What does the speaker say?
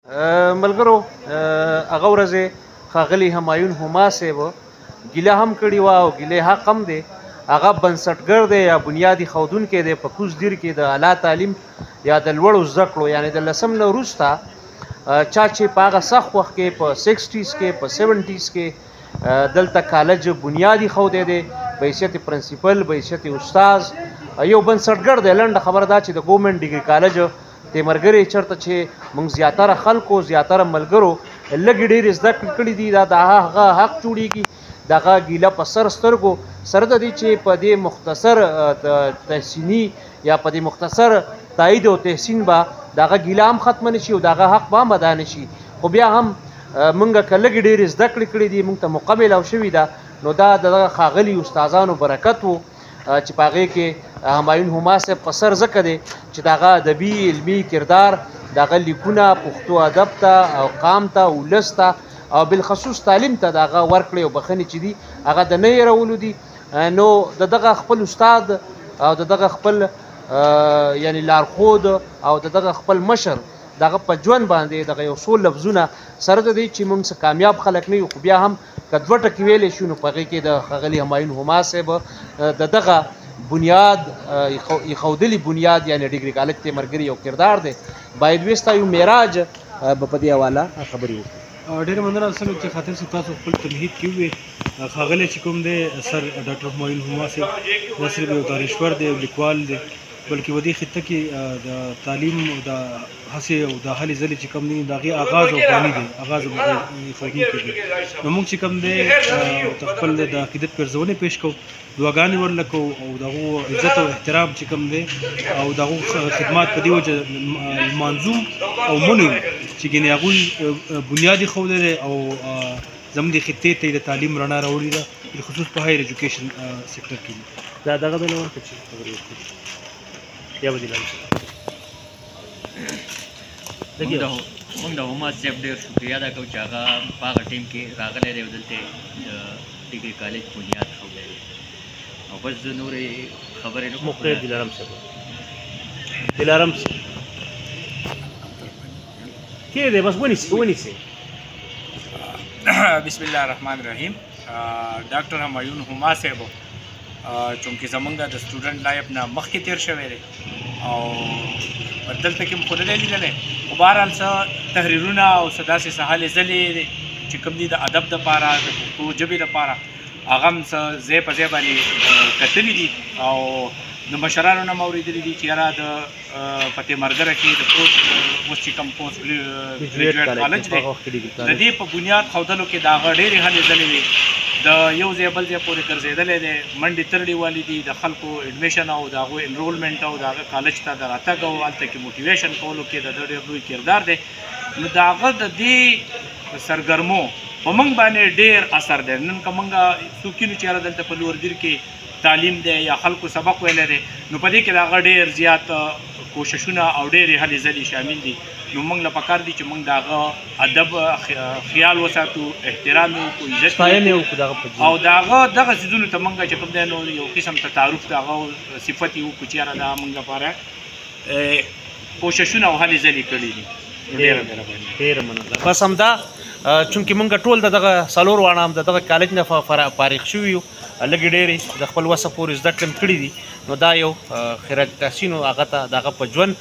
ملګرو هغه ورځې ښاغلي همایون هما صاحب ګیله هم کړې وه او ګیلې حق هم دی. هغه بنسټګر دی یا بنیادي ښودونکی دی په کوز دیر کې د اعلی تعلیم یا د لوړو زده کړو، یعنې د 10 نه وروسته چا چې په هغه سخت وخت کې په 60s کې په 70s کې دلته کالج بنیادي ښودی دی په حیثیت پرنسپل، په حیثیت استاز، یو بنسټګر دی. لنډه خبره دا چې د ګورنمنټ ډیګري کالج ته مرګري چرته چې موږ زیاتره خلکو زیاتره ملګرو لږې ډېرې زده کړې کړي دي، دا د هغه حق جوړېږي دغه ګیله په سر سترګو سره د دې چې په دې مختصر تحسیني یا په دې مختصر تایید او تحسین به دغه ګیله هم ختمه نه شي او دغه حق به هم ادا نه شي. خو بیا هم موږ که لږې ډېرې زده کړې کړي دي موږ ته مقابل او شوي ده، نو دا د دغه ښاغلي استادانو برکت و چې په هغې کې همایون هما صاحب په سر ځکه دی چې د هغه ادبي علمي کردار د هغه لیکونه پښتو ادب ته او قام ته ولس ته او بالخصوص تعلیم ته د هغه ورکړې او بخښنې چې دي هغه د نه هېرولو دي. نو د دغه خپل استاد او د دغه خپل یعنی لارښود او د دغه خپل مشر دغه په ژوند باندې دغه یو څو لفظونه سره د دې چې موږ څه کامیاب خلک نه یو، خو بیا هم که 2 ټکي ویلی شو نو په هغې کې د ښاغلي همایون هما صاحب د دغه بنیاد ایښودلي بنیاد یعنې ډیګري کالج ته مرګري یو کردار دی. باید ویستا یو معراج به په دې حواله خبرې وکړو. ډېره مننه سر چې خاطر چې تاسو خپل تمهید کې ووې. ښاغلی چې کوم دی سر ډاکټر همایون هما صاحب نه صرف یو دانشور دی او لیکوال دی بلکې په دې خطه کې د تعلیم او د هڅې او د هلې ځلې چې کوم دي د هغې آغاز او باني دی، آغاز او ایښودونکی دی. نو موږ چې کوم دی د خپل د عقیدت پرځونې پیش کوو، دعاګانې ورله کوو او د هغو عزت او احترام چې کوم دی او د هغو خدمات په دې وجه لمانځو او منو چې ګینې هغوی بنیاد ایښودی دی او زموږ دې خطې ته یې د تعلیم رڼا راوړې ده، بالخصوص په هایر ایجوکیشن سیکټر کې دي. دا دغه دی نه ورته چې خبرې وکړو یا به دې موږ د هما صاحب ډېر شکریا ادا کوو چې هغه په هغه ټیم کې راغلی دی او دلته د ډیګري کالج بنیاد ښودی دی. او بس زه نورې خبرې نه مقید دلارم صاحب دلارم کې دی بس ونیسئ. بسم الله الرحمن الرحیم. ډاکټر همایون هما صاحب چونکې زمونږ د سټوډنټ لایف نه مخکې تیر شوی دی او دلته کې مو خو نه دی لیدلی، خو بهرحال څه تحریرونه او څه داسې څه هلې ځلې چې کوم دي د ادب دپاره د پښتو ژبې دپاره هغه هم څه ځای په ځای باندې کتلي دي او د مشرانو نه مو اورېدلي دي چې یاره د فتح مرګره کې د پوسټ اوس چې کوم پوسټ ګریجویټ کالج دی د دې په بنیاد ښودلو کې د هغه ډېرې هلې ځلې وي، د یو ځای بل ځای پورې ګرځېدلی دی، منډې ترړې والي دي، د خلکو ایډمیشن او د هغوی انرولمنټ او د هغه کالج ته د راتګ او هلته کې موټیویشن کولو کې د ده ډېر لوی کردار دی. نو د هغه د دې سرګرمو په موږ باندې ډېر اثر دی. نن که موږ څوک کینو چې یاره دلته په لوړ دیر کې تعلیم دی یا خلکو سبق ویلی دی نو په دې کې د هغه ډېر زیات کوششونه او ډېرې هلې ځلې شامل دي. نو موږ له پکار دي چې موږ د هغه ادب خیال وساتو، احترام یې وکړو، عزت او د هغه دغه څیزونو ته موږ چې کوم دی نو یو قسم ته تعارف د هغه صفت یې وکړو چې یاره دا موږ لپاره کوششونه او هلې ځلې کړي دي. ډېره مننه. بس همدا چونکې موږ ټول د دغه څلور واړه هم د دغه کالج نه فارغ شوي یو، لږې ډېرې د خپل وسه پورې زده کړې هم کړي دي، نو دا یو خیرات تحسین و هغه ته د هغه په ژوند